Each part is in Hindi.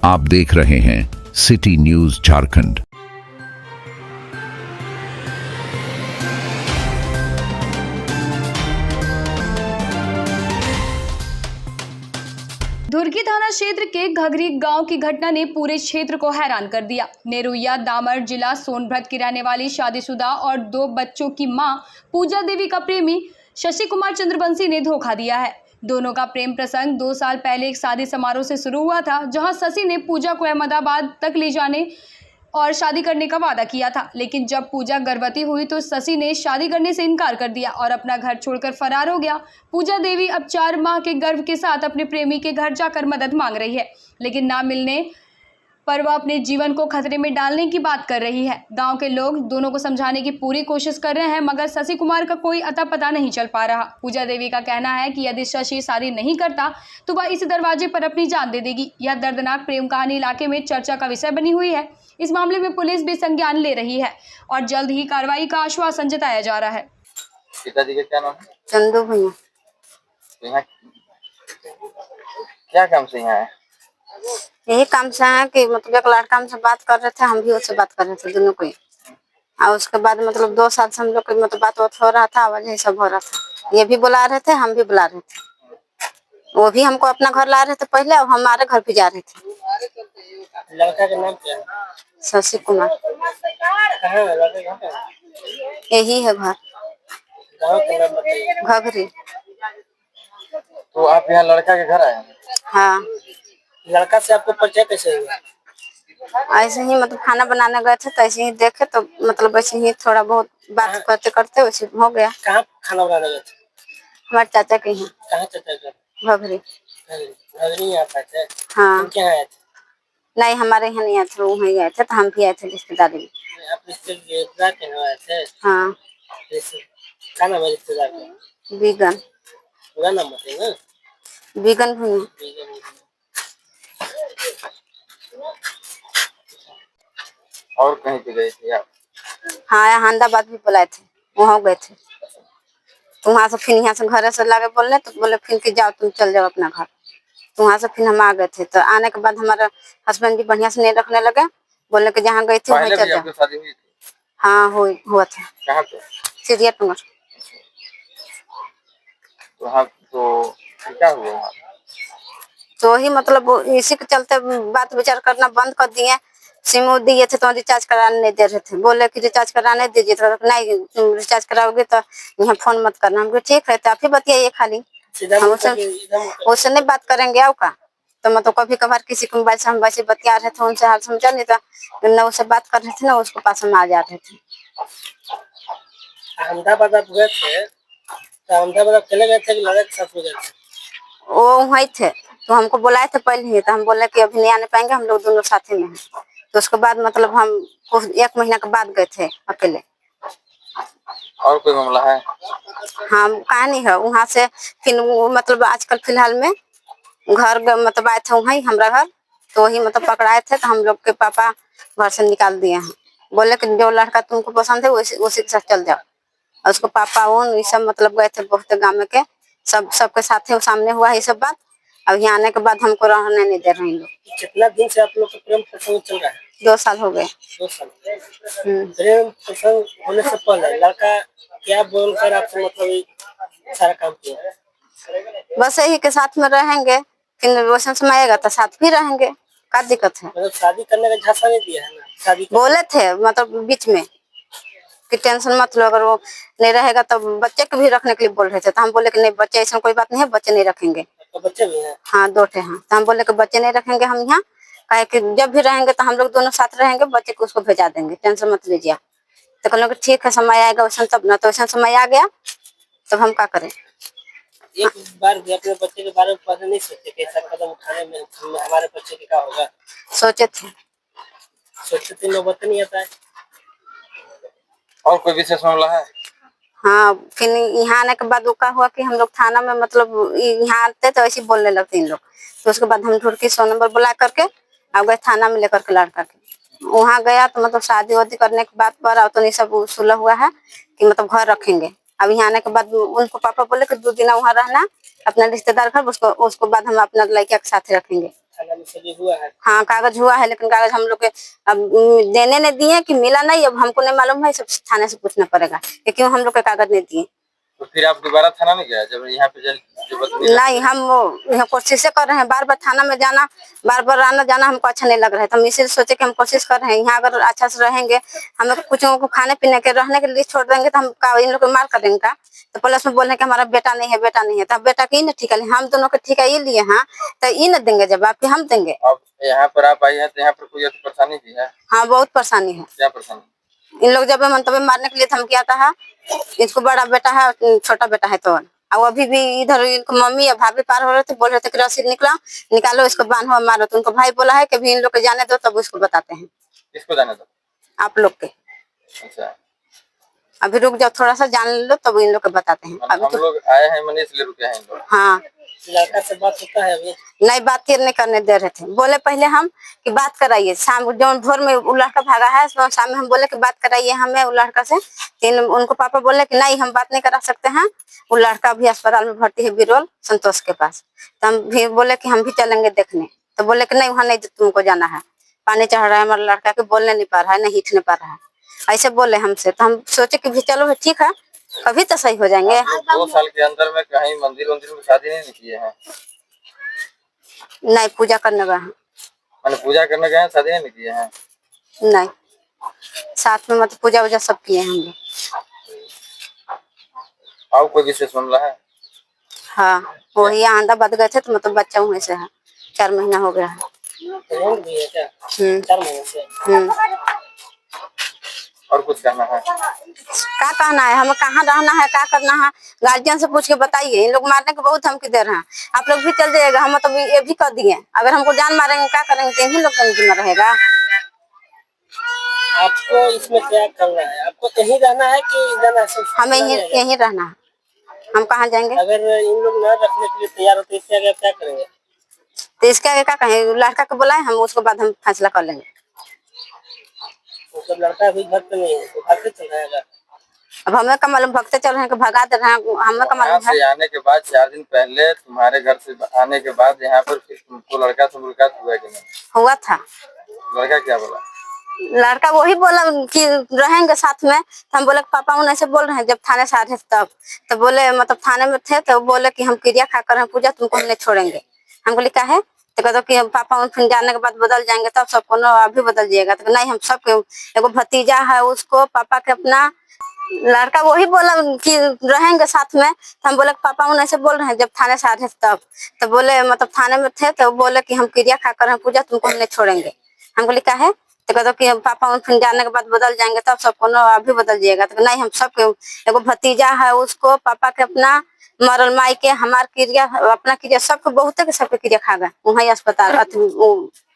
आप देख रहे हैं सिटी न्यूज झारखंड। धुर्की थाना क्षेत्र के घघरी गांव की घटना ने पूरे क्षेत्र को हैरान कर दिया। नेरुया दामर जिला सोनभद्र की रहने वाली शादीशुदा और 2 बच्चों की मां पूजा देवी का प्रेमी शशि कुमार चंद्रवंशी ने धोखा दिया है। दोनों का प्रेम प्रसंग 2 साल पहले एक शादी समारोह से शुरू हुआ था, जहां शशि ने पूजा को अहमदाबाद तक ले जाने और शादी करने का वादा किया था। लेकिन जब पूजा गर्भवती हुई तो शशि ने शादी करने से इनकार कर दिया और अपना घर छोड़कर फरार हो गया। पूजा देवी अब 4 माह के गर्भ के साथ अपने प्रेमी के घर जाकर मदद मांग रही है, लेकिन ना मिलने पर वह अपने जीवन को खतरे में डालने की बात कर रही है। गांव के लोग दोनों को समझाने की पूरी कोशिश कर रहे हैं, मगर शशि कुमार का कोई अता पता नहीं चल पा रहा। पूजा देवी का कहना है कि यदि शशि शादी नहीं करता तो वह इस दरवाजे पर अपनी जान दे देगी। यह दर्दनाक प्रेम कहानी इलाके में चर्चा का विषय बनी हुई है। इस मामले में पुलिस भी संज्ञान ले रही है और जल्द ही कार्रवाई का आश्वासन जताया जा रहा है। पिताजी का क्या नाम है? चंदू भैया। तो यहाँ क्या काम से यहाँ है? यही काम से है कि मतलब एक लड़का हमसे बात कर रहे थे, हम भी उससे बात कर रहे थे दोनों को ही। और उसके बाद मतलब 2 साल से हम लोग की मतलब बात हो रहा था, आवाज यही सब हो रहा था। ये भी बुला रहे थे, हम भी बुला रहे थे। वो भी हमको अपना घर ला रहे थे पहले, और हमारे घर भी जा रहे थे। लड़का का नाम क्या है? शशि कुमार। कहाँ है लड़का? कहाँ है? यही है घर, गाँव का नाम बताइए। घघरी। तो आप यहाँ लड़का के घर आए हैं? हाँ, लड़का से आपको परिचय कैसे हुआ? ऐसे ही मतलब खाना बनाने गए थे तो ऐसे ही देखे, तो मतलब ऐसे ही थोड़ा बहुत बात करते करते वैसे हो गया। कहाँ खाना बनाने गए थे? हमारे चाचा के यहाँ कहाँ चाचा का? घघरी। घघरी यहाँ पे थे? हाँ, तुम क्या आए थे? नहीं हमारे यहाँ नहीं आए थे, वहीं गए थे, तो हम भी आए थे रिश्तेदारी में। आप रिश्तेदार के यहाँ आए थे? हाँ, क्या नाम है रिश्तेदार का? बीगन। पूरा नाम बताइए ना। बीगन भुइया। और कहीं पे गए थे आप? हाँ, अहमदाबाद भी बुलाए थे, वहाँ गए थे। तो वहाँ से फिर यहाँ से घर से लाके बोलने, तो बोले फिर कि जाओ तुम चल जाओ अपना घर। तो वहाँ से फिर हम आ गए थे। तो आने के बाद हमारा हस्बैंड भी बढ़िया से नहीं रखने लगे, बोलने कि जहाँ गई थी वहीं चल जाओ। शादी हुई थी? हाँ, हुआ था। कहाँ पे? सीरिया टूंगर। तो हाँ, तो क्या हुआ वहाँ? तो वही मतलब इसी के चलते बात विचार करना बंद कर दिए। सिम दिए थे तो रिचार्ज कराने नहीं दे रहे थे, बोले कि रिचार्ज कराने दीजिए, तो नहीं तुम रिचार्ज कराओगे तो यहाँ फोन मत करना। हमको ठीक है, तो आप ही बताइए खाली, हम उससे नहीं बात करेंगे आओ का। तो मतलब कभी कभार किसी के मोबाइल से हम वैसे बतिया रहे थे, उनसे हाल समझा नहीं था, न उससे बात कर रहे थे, ना उसको पास में आ जा रहे थे। अहमदाबाद आप गए थे तो अहमदाबाद आप चले गए थे कि लड़के के साथ में गए थे? वो वहीं थे, तो हमको बुलाए थे पहले ही, तो हम बोले कि अभी नहीं आने पाएंगे, हम लोग दोनों साथ में हैं। तो उसके बाद मतलब हम 1 महीना के बाद गए थे अकेले। और कोई मामला है? हाँ, कहानी है वहाँ से। फिर मतलब आजकल फिलहाल में घर मतलब आए थे वहीं हमारा घर, तो वही मतलब पकड़ाए थे, तो हम लोग के पापा घर से निकाल दिए हैं। बोले कि जो लड़का तुमको पसंद है उसी के साथ चल जाओ। और उसको पापा ये सब मतलब गए थे बहुत गाँव के, सबके साथ सामने हुआ है ये सब बात। अब यहाँ आने के बाद हमको रहने नहीं दे रहे हैं लोग। कितना दिन से आप लोग का प्रेम प्रसंग चल रहा है? 2 साल हो गए। 2 साल। प्रेम प्रसंग होने से पहले लड़का क्या बोलकर आपसे मतलब सारा काम किया? बस यही के साथ में रहेंगे, फिर वैसा समय आएगा तो साथ भी रहेंगे, क्या दिक्कत है। मतलब शादी करने का झांसा नहीं दिया है ना? शादी बोले थे मतलब बीच में कि टेंशन मत लो, अगर वो नहीं रहेगा तो बच्चे को भी रखने के लिए बोल रहे थे। तो हम बोले कि नहीं, बच्चे ऐसा कोई बात नहीं है, बच्चे नहीं रखेंगे। तो बच्चे भी हैं? हाँ, 2 ठे हैं। तो हम बोले कि बच्चे नहीं रखेंगे हम यहाँ, काहे कि जब भी रहेंगे तो हम लोग दोनों साथ रहेंगे, बच्चे को उसको भेजा देंगे, टेंशन मत लीजिए। तो कहने कि ठीक है, समय आएगा वैसा तब ना। तो वैसा समय आ गया तब हम क्या करें। एक बार भी अपने बच्चे के बारे में पहले नहीं सोचे कि ऐसा कदम उठाने में हमारे बच्चे के क्या होगा? सोचे थे। सोचते थे, नौबत नहीं आता है। और कोई विशेष मामला है? हाँ, फिर यहाँ आने के बाद क्या हुआ कि हम लोग थाना में मतलब यहाँ आते तो ऐसे बोलने लगते इन लोग। तो उसके बाद हम ढूंढ के 100 नंबर बुला करके अब गए थाना में लेकर के लड़का के। वहाँ गया तो मतलब शादी वादी करने के बाद पर तो नहीं सब सुलह हुआ है कि मतलब घर रखेंगे। अब यहाँ आने के बाद उनको पापा बोले कि 2 दिन वहाँ रहना अपना रिश्तेदार घर, उसको बाद हम अपना लड़का के साथ रखेंगे। थाना में सभी हुआ है। हाँ कागज हुआ है, लेकिन कागज हम लोग के अब देने नहीं दिए कि मिला नहीं, अब हमको नहीं मालूम है, सब थाने से पूछना पड़ेगा कि क्यों हम लोग के कागज नहीं दिए। तो फिर आप दोबारा थाना में गए जब यहाँ पे जो नहीं, हम यहाँ कोशिशें कर रहे हैं, बार बार थाना में जाना, बार बार आना जाना हमको अच्छा नहीं लग रहा है, तो हम इसीलिए सोचे कि हम कोशिश कर रहे हैं यहाँ अगर अच्छा से रहेंगे, हमें कुछ को खाने पीने के रहने के लिए छोड़ देंगे तो हम इन लोग को मार करेंगे का। तो पुलिस में बोल रहे कि हमारा बेटा नहीं है, बेटा नहीं है, तो बेटा की न ठीक है, हम दोनों को ठीक है ये लिए हाँ, तो ये न देंगे जवाब कि हम देंगे। अब यहाँ पर आप आई हैं तो यहाँ पर कोई ऐसी परेशानी भी है? हाँ बहुत परेशानी है। क्या परेशानी? इन लोग जब मंतव्य मारने के लिए धमकी आता है, इसको बड़ा बेटा है छोटा बेटा है, तो अब अभी भी इधर इनको मम्मी या भाभी पार हो रहे थे, बोल रहे थे कि रसीद निकालो इसको बांधो मारो, तो उनको भाई बोला है कि अभी इन लोग को जाने दो तब उसको बताते हैं। किसको जाने दो? आप लोग के। अच्छा अभी रुक जाओ थोड़ा सा जान लो तब इन लोग को बताते हैं। अभी हम तो लोग आए हैं मनीष ले रुके हैं इन लोग। हाँ लड़का से बात होता है अभी? नहीं, बात नहीं करने दे रहे थे, बोले पहले हम कि बात कराइए, शाम जो भोर में वो लड़का भागा है तो शाम में हम बोले कि बात कराइए हमें वो लड़का से, उनको पापा बोले कि नहीं हम बात नहीं करा सकते हैं, वो लड़का भी अस्पताल में भर्ती है बिरोल संतोष के पास। तो हम भी बोले कि हम भी चलेंगे देखने, तो बोले कि नहीं वहाँ नहीं तुमको जाना है, पानी चढ़ रहा है हमारा लड़का के, बोलने नहीं पा रहा है, नहीं हिट नहीं पा रहा है, ऐसे बोले हमसे। तो हम सोचे कि भी चलो ठीक है कभी तो सही हो जाएंगे। 2 साल के अंदर में कहीं मंदिर में शादी नहीं किए हैं? नहीं पूजा करने गए हैं। मैंने पूजा करने गए हैं, शादी नहीं किए हैं? नहीं, साथ में मतलब पूजा वूजा सब किए हैं हम लोग। और कोई विशेष मामला है? हाँ वही अहमदाबाद गए थे तो मतलब बच्चा वहीं से है, 4 महीना हो गया है। रेंट भी है क्या? 4 महीने से। और कुछ कहना है? क्या कहना है, हमें कहाँ रहना है, क्या करना है, गार्जियन से पूछ के बताइए। इन लोग मारने के बहुत धमकी दे रहे हैं, आप लोग भी चल जाइएगा, हम तो ये भी कर दिए, अगर हमको जान मारेंगे क्या करेंगे, तो इन्हीं लोग का जिम्मा रहेगा। आपको इसमें क्या करना है? आपको कहीं रहना है कि जाना है? हमें यहीं रहना है, हम कहाँ जाएंगे। अगर इन लोग न रखने के लिए तैयार होते इसके आगे क्या करेंगे? तो इसके आगे क्या कहें, लड़का को बुलाए हम, उसके बाद हम फैसला कर लेंगे। मतलब लड़का अभी घर पे नहीं है तो भागते चल जाएगा? अब हमें का मालूम, भगते चल रहे हैं कि भगा दे रहे हैं, हमें का मालूम है। आने के बाद 4 दिन पहले तुम्हारे घर से आने के बाद यहाँ पर फिर तुमको लड़का से मुलाकात हुआ कि नहीं? हुआ था। लड़का क्या बोला? लड़का वही बोला कि रहेंगे साथ में, तो हम बोले पापा उन ऐसे बोल रहे हैं, जब थाने से आ रहे तब तो बोले मतलब थाने में थे तो बोले कि हम क्रिया खा कर पूजा तुमको हम नहीं छोड़ेंगे। हम बोले क्या है, तो कहते कि पापा उन फिर जाने के बाद बदल जाएंगे तब सबको ना अभी बदल जाएगा, तो नहीं हम सबके, एगो भतीजा है उसको पापा के अपना, लड़का वही बोला कि रहेंगे साथ में, तो हम बोले पापा उन ऐसे बोल रहे हैं, जब थाने से आ रहे तब तो बोले मतलब थाने में थे तो बोले कि हम क्रिया खा कर पूजा तुमको हम नहीं छोड़ेंगे। हम बोले क्या है, तो कहते कि पापा उन फिर जाने के बाद बदल जाएंगे तब सबको ना अभी बदल जाएगा, तो नहीं हम सबके, एगो भतीजा है उसको पापा के अपना, मरल माई के हमार क्रिया अपना क्रिया सबके बहुत के सबके क्रिया खा गए वहीं अस्पताल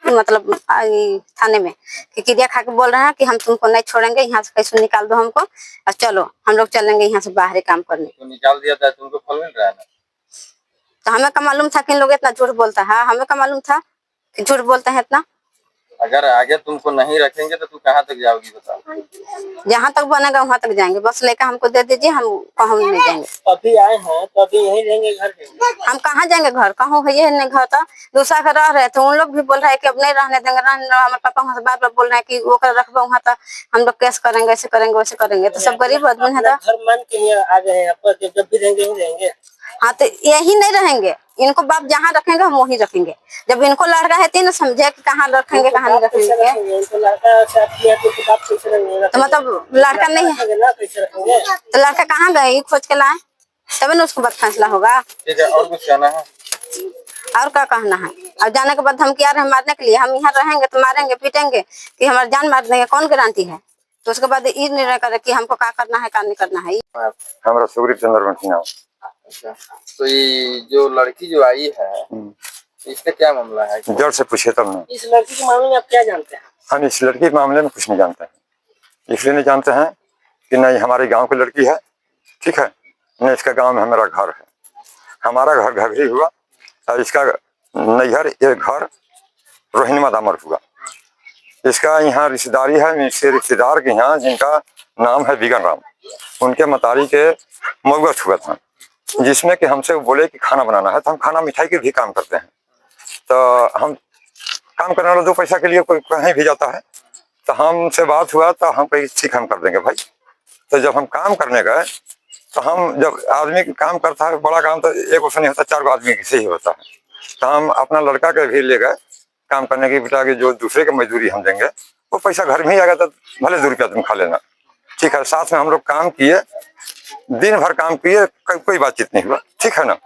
मतलब थाने में कि क्रिया खा के बोल रहे हैं कि हम तुमको नहीं छोड़ेंगे, यहाँ से कैसे निकाल दो हमको और चलो हम लोग चलेंगे यहाँ से बाहर काम करने। तो निकाल दिया था, तुमको फल मिल रहा है ना? तो हमें का मालूम था कि इन लोग इतना झूठ बोलता है, हमें का मालूम था कि झूठ बोलते हैं इतना। अगर आगे तुमको नहीं रखेंगे तो तू कहाँ तक जाओगी बताओ? जहाँ तक बनेगा वहाँ तक जाएंगे, बस लेकर हमको दे दीजिए, हम कहाँ नहीं जाएंगे। अभी आए हैं तो अभी यहीं रहेंगे घर पे? हम कहाँ जाएंगे, घर कहाँ है, ये नहीं घर था दूसरा घर रह रहे थे, उन लोग भी बोल रहे हैं कि अब नहीं रहने देंगे, हमारे पापा वहाँ से बार बार बोल रहे हैं कि वो कर रखबो वहाँ तक हम लोग केस करेंगे, ऐसे करेंगे वैसे करेंगे, तो सब गरीब आदमी है। घर मान के यहाँ आ गए हैं, आप जब भी रहेंगे यहीं रहेंगे? हाँ तो यही नहीं रहेंगे, इनको बाप जहाँ रखेंगे हम वहीं रखेंगे, जब इनको लड़का है तीन समझे कि कहाँ रखेंगे कहाँ नहीं रखेंगे। इनको लड़का साथ किया तो बाप कैसे रहेंगे? तो मतलब लड़का नहीं है कैसे रखेंगे? तो लड़का कहाँ गए खोज के लाए, तब न उसके बाद फैसला होगा। ठीक है, और कुछ कहना है? और क्या कहना है, अब जाने के बाद हम क्या रहे मारने के लिए, हम यहाँ रहेंगे तो मारेंगे पीटेंगे कि हमारी जान मार देंगे, कौन गारंटी है। तो उसके बाद ये निर्णय करे कि हमको क्या करना है क्या नहीं करना है। हमारा सुग्रीव चंद्रवंशी नाम। अच्छा, तो ये जो लड़की जो आई है इसका क्या मामला है? जड़ से पूछे तब नहीं। इस लड़की के मामले में आप क्या जानते हैं? हम इस लड़की के मामले में कुछ नहीं जानते हैं, इसलिए नहीं जानते हैं कि नहीं हमारे गांव की लड़की है, ठीक है, नहीं इसका गांव में हमारा घर है, हमारा घर घघरी हुआ और इसका नैहर एक घर रोहिणी दामर हुआ। इसका यहाँ रिश्तेदारी है, इसके रिश्तेदार के यहाँ जिनका नाम है बिगन राम, उनके मतारी के मऊआ हुआ था, जिसमें कि हमसे बोले कि खाना बनाना है, तो हम खाना मिठाई के भी काम करते हैं। तो हम काम करने वाला 2 पैसा के लिए कोई कहीं भी जाता है। तो हमसे बात हुआ तो हम कहीं ठीक हम कर देंगे भाई। तो जब हम काम करने गए तो हम जब आदमी काम करता है बड़ा काम तो एक उससे नहीं होता, 4 आदमी से ही होता है। तो हम अपना लड़का के भी ले गए काम करने की, बेटा की जो दूसरे की मजदूरी हम देंगे वो पैसा घर में ही आएगा, तो भले 2 रुपया तुम खा लेना, ठीक है। साथ में हम लोग काम किए, दिन भर काम किए, कोई बातचीत नहीं हुआ, ठीक है ना।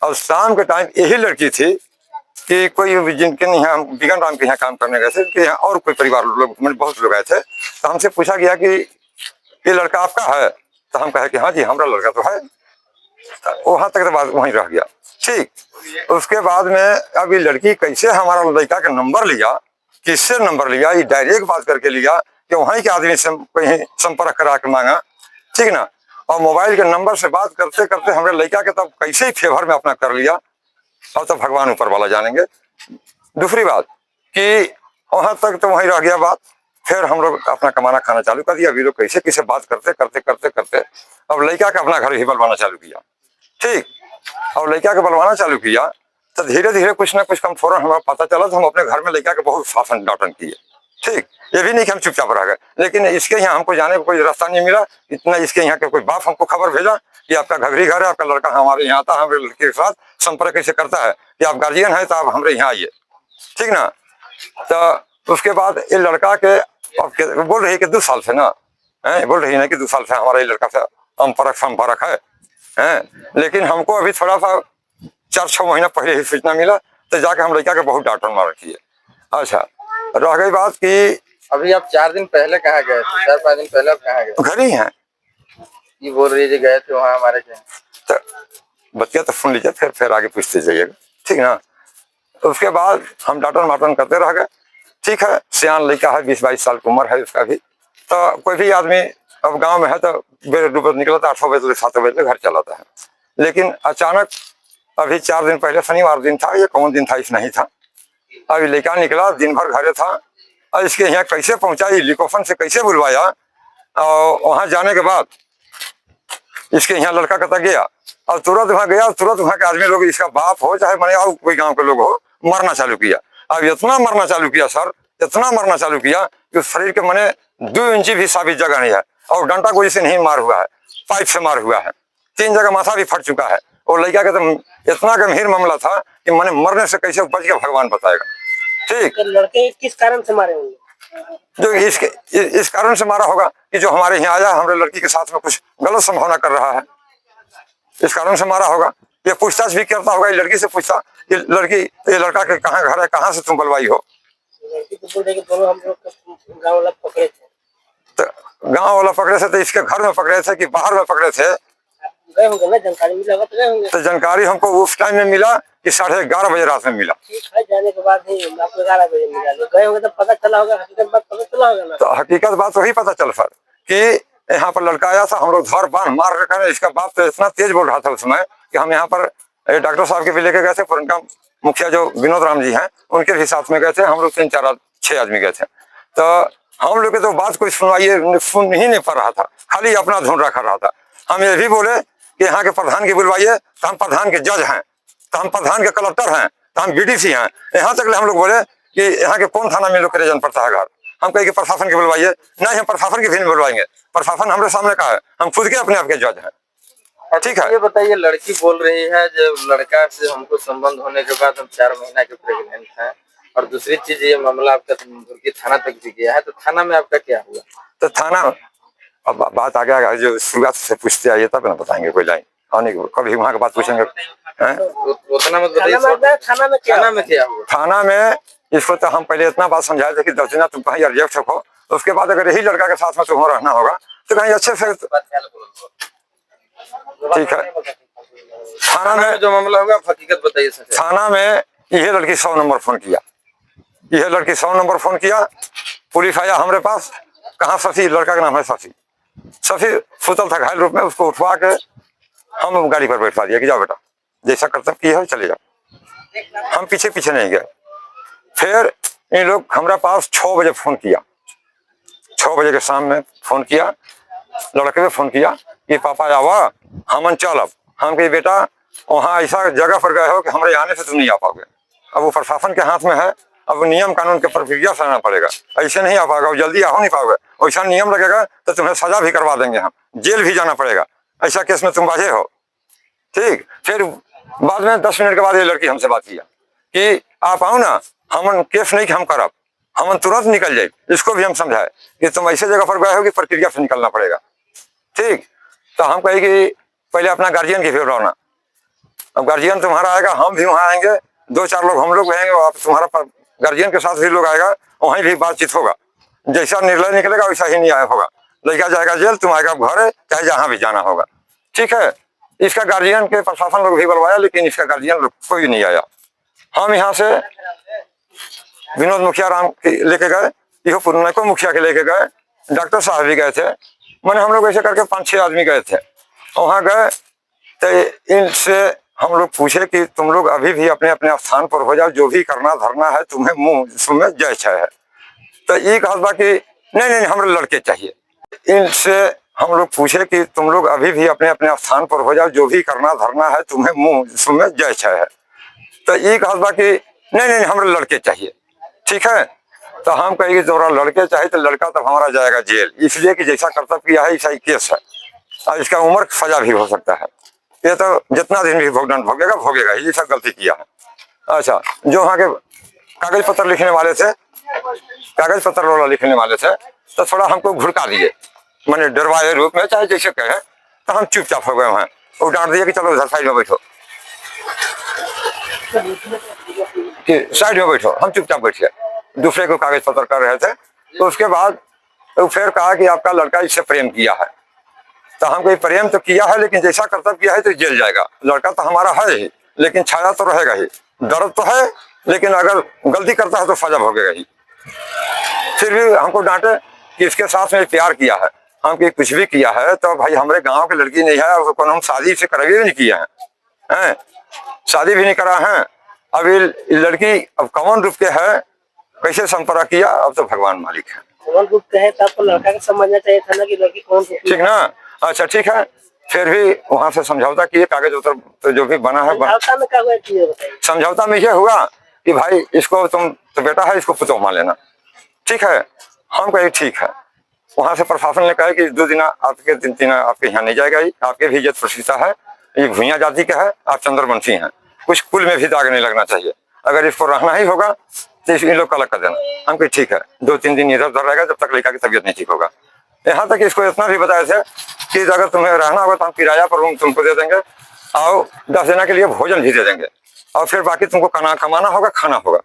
और शाम के टाइम यही लड़की थी कि कोई जिनके यहाँ हम बिगन राम के यहाँ काम करने गए थे, कि यहाँ और कोई परिवार लोग बहुत लोग आए थे, तो हमसे पूछा गया कि ये लड़का आपका है? तो हम कहे कि हाँ जी हमारा लड़का तो है। वहां तक तो बात वहीं रह गया, ठीक। उसके बाद में अब ये लड़की कैसे हमारा लड़का का नंबर लिया, किससे नंबर लिया, ये डायरेक्ट बात करके लिया कि वहीं के आदमी से कहीं संपर्क करा के मांगा, ठीक ना। और मोबाइल के नंबर से बात करते करते हमारे लड़का के तब कैसे ही फेवर में अपना कर लिया, और तो भगवान ऊपर वाला जानेंगे। दूसरी बात कि वहां तक तो वहीं रह गया बात। फिर हम लोग अपना कमाना खाना चालू कर दिया। अभी लोग कैसे किसे बात करते करते करते करते अब लड़का का अपना घर ही बनवाना चालू किया, ठीक। और लड़का का बनवाना चालू किया तो धीरे धीरे कुछ ना कुछ कम फौरन हमारा पता चला, तो हम अपने घर में लड़का के बहुत शासन डांटन किए, ठीक। ये भी नहीं कि हम चुपचाप रह गए, लेकिन इसके यहाँ हमको जाने को कोई रास्ता नहीं मिला। इतना इसके यहाँ के कोई बाप हमको खबर भेजा कि आपका घघरी घर है, आपका लड़का हमारे यहाँ आता है, हमारे लड़के के साथ संपर्क कैसे करता है, कि आप गार्जियन है तो आप हमारे यहाँ आइए, ठीक ना। तो उसके बाद ये लड़का के बोल रही है कि 2 साल से ना बोल रही है कि 2 साल से हमारा ये लड़का से संपर्क है। लेकिन हमको अभी थोड़ा सा 4-6 महीना पहले ही सूचना मिला, तो जाके हम लड़का के बहुत डांटन मार रखी है। अच्छा, रह गई बात कि अभी आप 4 दिन पहले कहाँ गए थे? 4-5 दिन पहले आप कहाँ गए? घर ही हैं। ये बोल रही है गए थे वहाँ हमारे के। तो बच्चा तो सुन लीजिए, फिर आगे पूछते जाइएगा, ठीक ना। उसके बाद हम डांटन माटन करते रह गए, ठीक है। सियान लड़का है, 20-22 साल की उम्र है उसका भी। तो कोई भी आदमी अब गांव में है तो बेर डूबे निकला था 8 बजे 7 बजे घर चलाता है। लेकिन अचानक अभी 4 दिन पहले शनिवार दिन था, ये कौन दिन था इस नहीं था, अभी लड़का निकला, दिन भर घरे था। और इसके यहाँ कैसे पहुंचा, हेलीकॉप्टर से कैसे बुलवाया, और वहां जाने के बाद इसके यहाँ लड़का कता गया और तुरंत वहां गया, तुरंत वहां के आदमी लोग, इसका बाप हो चाहे मैंने और कोई गांव के लोग हो, मरना चालू किया। अब इतना मरना चालू किया सर, इतना मरना चालू किया कि उस शरीर के मैंने 2 इंची भी साबित जगह नहीं है, और डंटा गोली से नहीं मार हुआ है, पाइप से मार हुआ है, 3 जगह माथा भी फट चुका है। और लड़का का तो इतना गंभीर मामला था कि मैंने मरने से कैसे बच के भगवान बताएगा, ठीक। तो लड़के किस कारण से मारे होंगे? जो इस कारण से मारा होगा कि जो हमारे यहाँ आया हमारे लड़की के साथ में कुछ गलत संभावना कर रहा है, इस कारण से मारा होगा। ये पूछताछ भी करता होगा, ये लड़की से पूछता, ये लड़का के कहाँ घर है, कहाँ से तुम बलवाई हो। लड़की तो बोल रही कि दोनों हम लोग गाँव वाला पकड़े थे। तो गाँव वाला पकड़े थे तो इसके घर में पकड़े थे कि बाहर में पकड़े थे? गए होंगे ना, जानकारी मिला होगा तो गए होंगे। तो जानकारी हमको उस टाइम में मिला कि 11:30 बजे रात में मिला। ठीक है, जाने के बाद ही आपको 11 बजे मिला, गए होंगे तो पता चला होगा, हकीकत बात पता चला होगा ना। तो हकीकत बात वही पता चल सर कि यहाँ पर लड़का आया था, हम लोग धर बांध मार रखा है। इसका बाप तो इतना तेज बोल रहा था उसमें कि हम यहाँ पर डॉक्टर साहब के भी लेके गए थे, पर उनका मुखिया जो विनोद राम जी हैं उनके भी साथ में गए थे। हम लोग 3-4-6 आदमी गए थे। तो हम लोग के तो बात कोई सुन ही नहीं पा रहा था, खाली अपना धुन रखा रहा था। हम ये भी बोले कि यहाँ के प्रधान की बुलवाइए, तो हम प्रधान के जज हैं, तो हम प्रधान के कलेक्टर हैं, तो हम BDC हैं। यहाँ तक हम लोग बोले कि यहाँ के कौन थाना में लोग के पड़ता है घर, हम कहे कि प्रशासन के बुलवाइए, नहीं हम प्रशासन के भी नहीं बुलवाएंगे, प्रशासन हमारे सामने का है, हम खुद के अपने आप के जज हैं, ठीक है। ये बताइए, लड़की बोल रही है जब लड़का से हमको संबंध होने के बाद हम 4 महीना के प्रेग्नेंट हैं, और दूसरी चीज ये मामला आपका थाना तक भी गया है, तो थाना में आपका क्या हुआ? तो थाना अब बात आ गया, जो शुरुआत से पूछते आइए तब ना बताएंगे कोई लाइन, आने कभी वहाँ की बात पूछेंगे। उतना मत बताइए, थाना में क्या हुआ? थाना में इसको तो हम पहले इतना बात समझाए थे कि 10 दिन तुम कहीं एडजस्ट रखो, उसके बाद अगर यही लड़का के साथ में तुम्हें रहना होगा तो कहीं अच्छे से, ठीक है। थाना में जो मामला होगा हकीकत बताइए सर। थाना में यह लड़की 100 नंबर फोन किया, यह लड़की 100 नंबर फोन किया, पुलिस आया हमारे पास। कहाँ शशि, लड़का का नाम है शशि, शशि सुतल था घायल रूप में, उसको उठवा के हम गाड़ी पर बैठवा दिया कि जाओ बेटा, जैसा कर्तव्य किया है चले जाओ। हम पीछे पीछे नहीं गए। फिर इन लोग हमारे पास 6 बजे फोन किया, 6 बजे के शाम में फोन किया, लड़के ने फोन किया कि पापा आवा, हमन चल। हम कही बेटा वहाँ ऐसा जगह पर गए हो कि हमारे आने से तुम नहीं आ पाओगे। अब वो प्रशासन के हाथ में है, अब नियम कानून के प्रक्रिया से आना पड़ेगा, ऐसे नहीं आ पाएगा, जल्दी हो नहीं पाओगे। वैसा नियम लगेगा तो तुम्हें सजा भी करवा देंगे, हम जेल भी जाना पड़ेगा, ऐसा केस में तुम बाजे हो। ठीक, फिर बाद में 10 मिनट के बाद ये लड़की हमसे बात किया कि आप आओ ना, हम केस नहीं कि हम करब, हम तुरंत निकल जाए। इसको भी हम समझाए कि तुम ऐसे जगह पर गए हो कि प्रक्रिया से निकलना पड़ेगा। ठीक, तो हम कहे कि पहले अपना गार्जियन की भी बुलाना। अब गार्जियन तुम्हारा आएगा, हम भी वहाँ आएंगे, 2-4 लोग हम लोग रहेंगे, आप तुम्हारा गार्जियन के साथ भी लोग आएगा, वहीं भी बातचीत होगा। जैसा निर्णय निकलेगा वैसा ही नहीं आया होगा, लड़का जाएगा जेल, तुम आएगा घर, चाहे जहाँ भी जाना होगा। ठीक है, इसका गार्जियन के प्रशासन लोग भी बुलवाया, लेकिन इसका गार्जियन लोग कोई नहीं आया। हम यहाँ से विनोद मुखिया राम लेके गए, इहो पुरनको मुखिया के लेके गए, डॉक्टर साहब भी गए थे, मैंने हम लोग ऐसे करके 5-6 आदमी गए थे। वहाँ गए तो इनसे हम लोग पूछे कि तुम लोग अभी भी अपने अपने स्थान पर हो जाओ, जो भी करना धरना है तुम्हें मुंह सुमे जय छय है। तो ये कहा कि नहीं नहीं हमारे लड़के चाहिए। इनसे हम लोग पूछे कि तुम लोग अभी भी अपने अपने स्थान पर हो जाओ, जो भी करना धरना है तुम्हें मुंह सुमे जय छय है। तो ये कहा कि नहीं नहीं हमारे लड़के चाहिए। ठीक है, तो हम कहेंगे तुम्हारा लड़के चाहिए तो लड़का तब हमारा जाएगा जेल, इसलिए कि जैसा कर्तव्य किया है ऐसा ही केस है और इसका उम्र सजा भी हो सकता है। ये तो जितना दिन भी भोगेगा भोगेगा, ये सब गलती किया है। अच्छा, जो वहाँ के कागज पत्र लिखने वाले थे, कागज पत्र वाला लिखने वाले थे, तो थोड़ा हमको घुड़का दिए, मैंने डरवाए रूप में, चाहे जैसे कहे, तो हम चुपचाप हो गए वहाँ। वो डांट दिए कि चलो उधर साइड में बैठो, कि साइड में बैठो। हम चुपचाप बैठ गए, दूसरे को कागज पत्र कर रहे थे। तो उसके बाद तो फिर कहा कि आपका लड़का इससे प्रेम किया है। तो हम कोई प्रेम तो किया है, लेकिन जैसा कर्तव्य किया है तो जेल जाएगा। लड़का तो हमारा है ही, लेकिन छाया तो रहेगा ही, दर्द तो है, लेकिन अगर गलती करता है तो सजा भोगेगा ही। फिर भी हमको डांटे कि इसके साथ में प्यार किया है, हम कि कुछ भी किया है तो भाई हमारे गांव की लड़की नहीं है, और हम शादी से कभी भी नहीं किए हैं, शादी भी नहीं करा है। अब ये लड़की अब कौन रूप के है, कैसे संपर्क किया, अब तो भगवान मालिक है। कौन रूप के है तो आपको लड़का को समझना चाहिए था ना कि लड़की कौन रूप की है। ठीक ना, अच्छा ठीक है। फिर भी वहां से समझौता किए, कागज उतर तो जो भी बना है समझौता में क्या हुआ ये बताइए। समझौता में ये हुआ कि भाई इसको तुम तो बेटा है, इसको पुतोह मान लेना। ठीक है, हम कहे ठीक है। वहां से प्रशासन ने कहा कि 2 दिन आपके 3 दिन आपके यहाँ नहीं जाएगा, आपके भी इज्जत प्रतिष्ठा है, ये भूया जाति का है, आप चंद्रवंशी हैं, कुछ कुल में भी दाग नहीं लगना चाहिए, अगर इसको रहना ही होगा तो इन लोग का अलग कर देना। हम कहे ठीक है, 2-3 दिन इधर उधर रहेगा जब तक लड़का की तबीयत नहीं ठीक होगा। यहाँ तक इसको इतना भी बताया थे कि अगर तुम्हें रहना होगा तो हम किराया पर रूम तुमको दे देंगे और 10 दिन के लिए भोजन भी दे देंगे, और फिर बाकी तुमको कमाना होगा, खाना होगा।